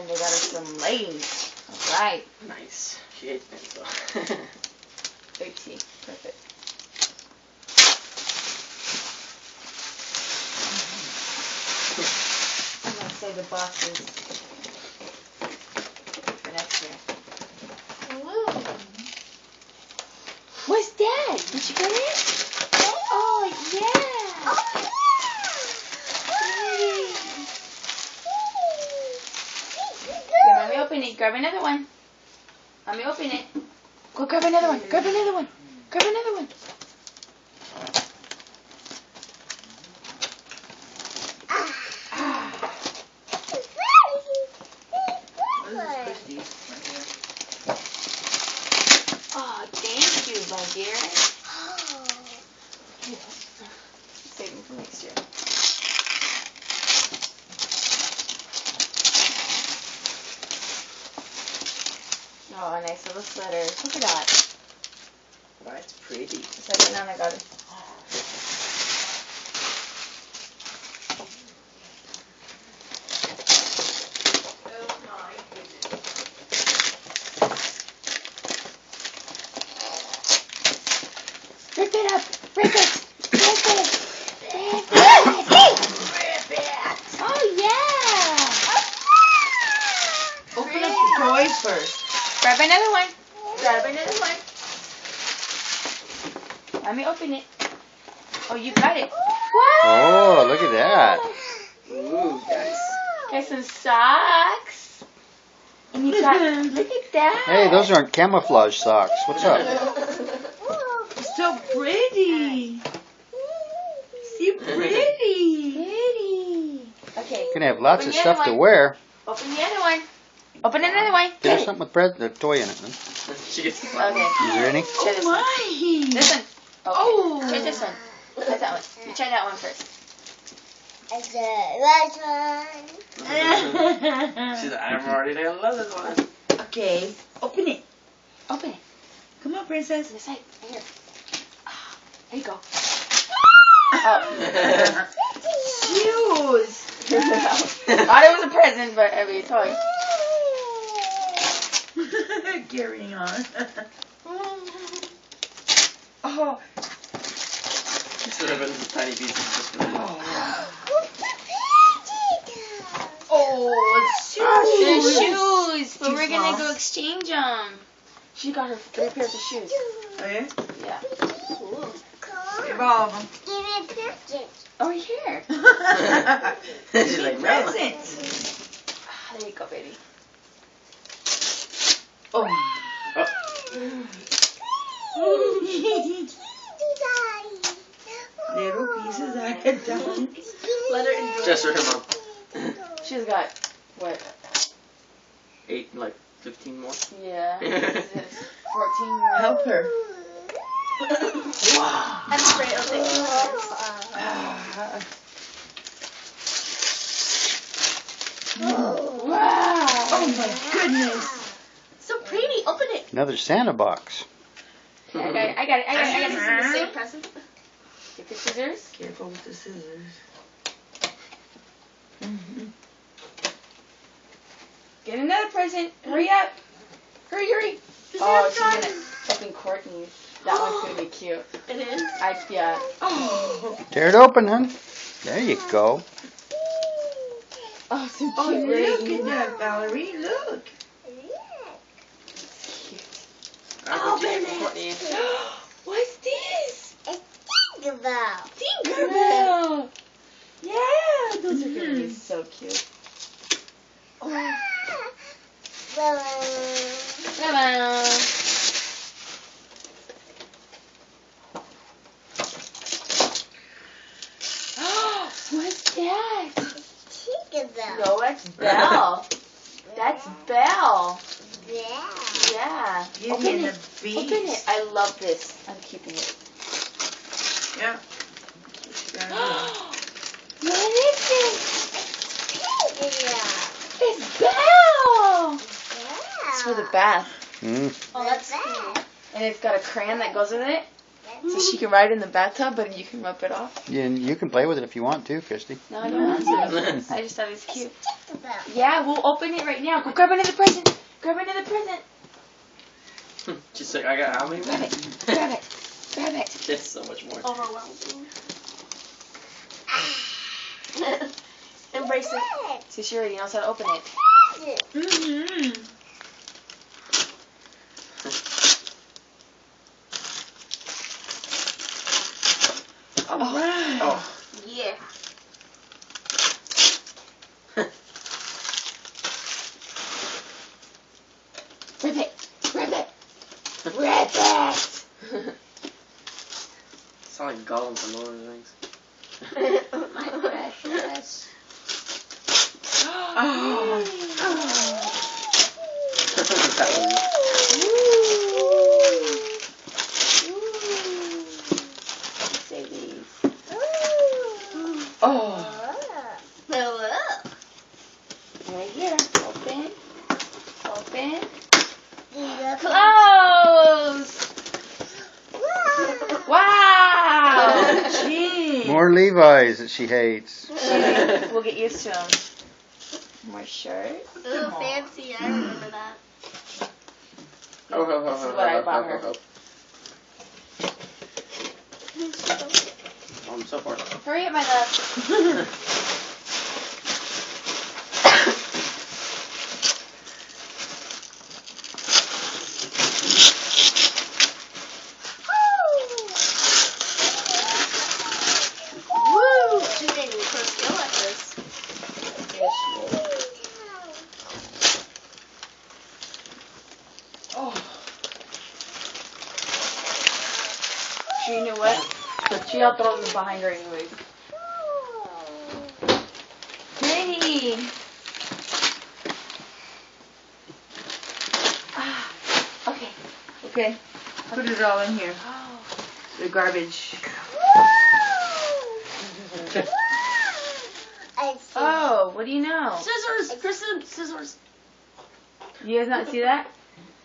And they got us some Lay's. Alright. Nice. She hates pencil. 13. Perfect. I'm going to save the boxes for next year. What's that? Did you get it? Oh, yeah. Let me open it. Grab another one. Let me open it. Go grab another one. Grab another one. Grab another one. Oh, thank you, my dear. Save them for next year. Oh, nice little sweater. Look at that. Wow, it's pretty. Second one I got it. Rip it up! Rip it! Rip it! Rip it! Rip it! Oh, yeah! Open up the toys first. Grab another one. Grab another one. Let me open it. Oh, you got it. Wow! Oh, look at that. Ooh, nice. Got some socks. And you got, look at that. Hey, those aren't camouflage socks. What's up? So pretty. See, pretty. Pretty. Okay. You're going to have lots Open of the stuff other to one. wear. Open the other one. Open another one. Get her something with a toy in it. Huh? She gets Okay. Is there any? Try this Oh one. my. This one. Okay. Oh. Try this one. Try that one. You try that one first. She's like, I'm already in love with this one. Okay, open it. Open it. Come on, princess. This side. Here. Ah, there you go. Oh. Shoes. Thought it was a present, but I mean, a toy. Carrying on. Oh. Instead of a tiny piece of just for them. Oh, The shoes. shoes, but Too we're gonna small. go exchange them. She got her 3 pairs of shoes. Oh, yeah? Yeah. Give all of them. Oh, here. She's like, no. Present. Ah, there you go, baby. Oh. Little pieces are done. Let her enjoy. Just for her mom. She's got what? 8, like 15 more. Yeah. This is 14 more. Help her. Wow. I'm afraid I'll take Wow. Oh my goodness. So pretty. Open it. Another Santa box. Okay, I got it. I got it. I got it. This is the same present. Get the scissors. Careful with the scissors. Get another present. Hurry up. Hurry, hurry. Oh, she's gonna open Courtney's. That one's gonna be cute. It is? Yeah. Oh. Tear it open, hun. There you go. Oh, some Oh, cute look rings. at that, Valerie. Look. I'll go get Courtney. What's this? Tinkerbell. Tinkerbell. Yeah, those are gonna be so cute. Well, Ta-da. What's that? Tinkerbell. No, that's Belle. That's Belle. Yeah. Yeah. Beauty Open and it. the Beast. Open it. I love this. I'm keeping it. Yeah. What is this? Tinkerbell. It's Belle. Yeah. It's for the bath. Mm. Oh, that's cute. And it's got a crayon that goes with it. So she can ride in the bathtub, but you can rip it off. You can play with it if you want to, Christy. No, I don't want to. I just thought it was cute. Tinkerbell. Yeah, we'll open it right now. Go grab another present. Grab another present. She's like, I got how many? Grab it. Grab it. Grab it. There's so much more. Overwhelming. Embrace it. See, she already knows how to open it. Mm-hmm. Oh. Yeah. Rip it. Rip it. Rip it. It's not like Gollum from Lord of the Rings. My precious. Oh. That was- Say these. Oh. Right here. Open. Open. Close. Close. Wow. Gee. More Levi's that she hates. We'll get used to them. More shirt. Ooh, fancy. I remember that. Oh, ho, ho, This is ho, what I ho, bought ho, her. ho, ho. Oh, I'm so far. Hurry up, my love. Woo! She's getting a close skill at this. Yes, she is. Oh. She knew what? She all throws them behind her anyways. Minnie! Ah, okay. Okay. Put it all in here. Oh. The garbage. I see. Oh, what do you know? Scissors! Kristen, scissors. You guys not see that?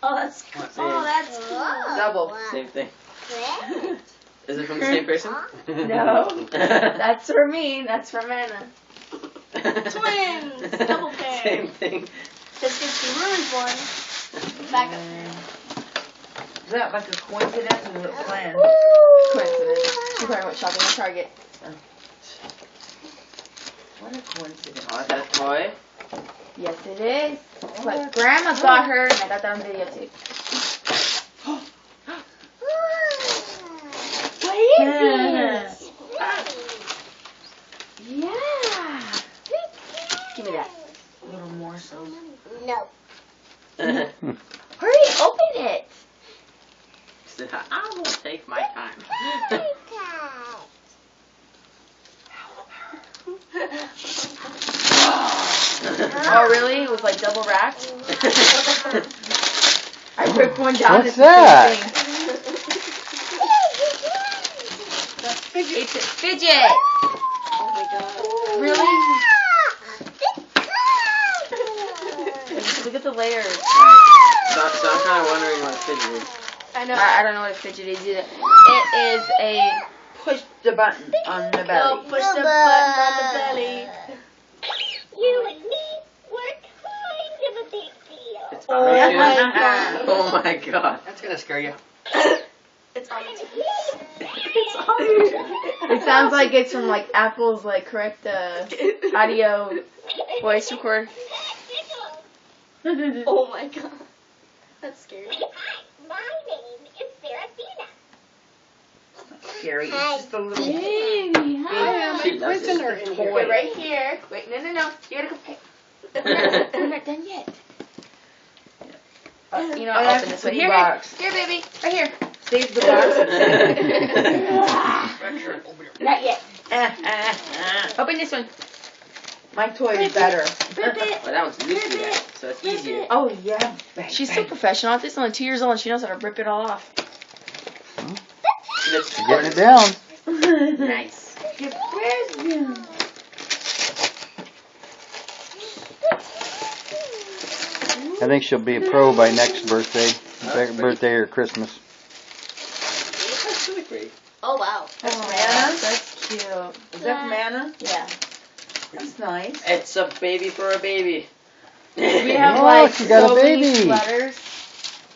Oh, that's cool. Oh, that's cool. Double. Same thing. Great. Is it from the same person? No. That's for me. That's for Manna. Twins! Double pair. Same thing. This gets the ruined one. Back up there. Is that like a coincidence or is it planned? Coincidence. She probably went shopping at Target. What a coincidence. Oh, that toy? Yes, it is. That's what Grandma got her, and I got that on videotape. What is this? Yeah. Give me that. A little more so. No. Hurry, open it. I will take my time. Oh, really? It was like double wrapped? I ripped one down. What's It's that? the same thing. It's a fidget. Oh my god. Really? Look at the layers. So I'm kind of wondering what a fidget is. I know. I don't know what a fidget is either. It is a... Push the button on the Go belly. push the button on the belly. You and me were kind of a big deal. It's Oh on my the god. Oh my god. That's gonna scare you. It's on the It's on It sounds like it's from like Apple's like correct audio voice record. Oh my god. That's scary. My name is Serafina. Scary. It's just a little. Baby, hi. She loves it. Wait, right here. Wait, no. You gotta go pick. We're not done yet. You know, Oh, I'll that's open this the one. Here, box. here, baby. Right here. Save the box. Not yet. Open this one. My toy is better. Well, that one's loosey there, so it's easier. Oh yeah. Bang, She's so bang. professional. At this only 2 years old and she knows how to rip it all off. That's You're getting it down. nice. I think she'll be a pro by next birthday. Birthday or Christmas. That's really great. cute. Is that from Anna? Yeah. That's nice. It's a baby for a baby. We have Oh, like she got a so many baby. sweaters.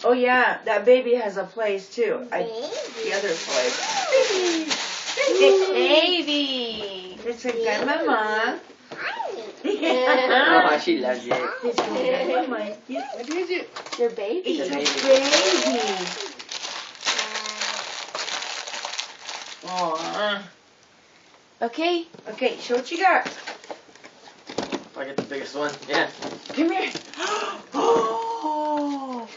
Oh yeah, that baby has a place too. The Baby. other place. Baby. It's a good mama. Oh, she loves it. It's a good mama. What is it? Your baby. It's a baby. baby. Aw. Okay. Okay, show what you got. I get the biggest one. Yeah. Come here. Oh.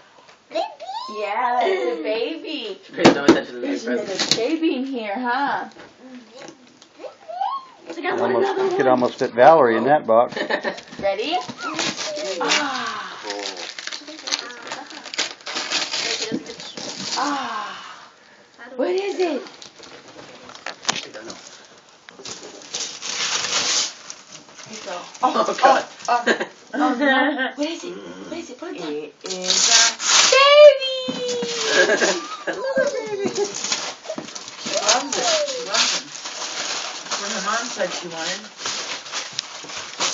Baby. Yeah, that's a baby. She pays no attention to the big There's present. another baby in here, huh? You could almost fit Valerie in that box. Ready? Ah. Ah. What is it? I don't know. Here you go. Oh, God. Oh, no. What is it? What is it? Put it down. It is Baby! another baby. She loves it. She loves them. When her mom said she wanted.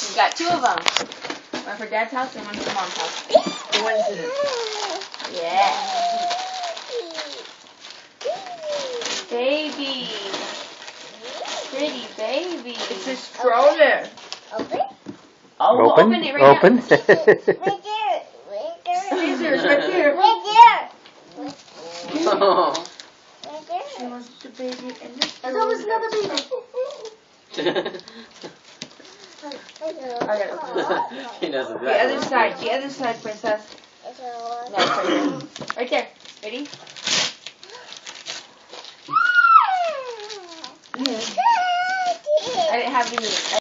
She's got two of them. One for Dad's house and one for Mom's house. Coincidence. Yeah. Baby. Pretty baby. It's a stroller. Open. Oh, we'll Open? open it right Open? Right there. Right there. Scissors right there. Right there. Oh. Right there. She wants the baby in the Oh, that was another baby. He knows The exactly. other side, princess. No, it's right there. Right there. Ready? I didn't have any.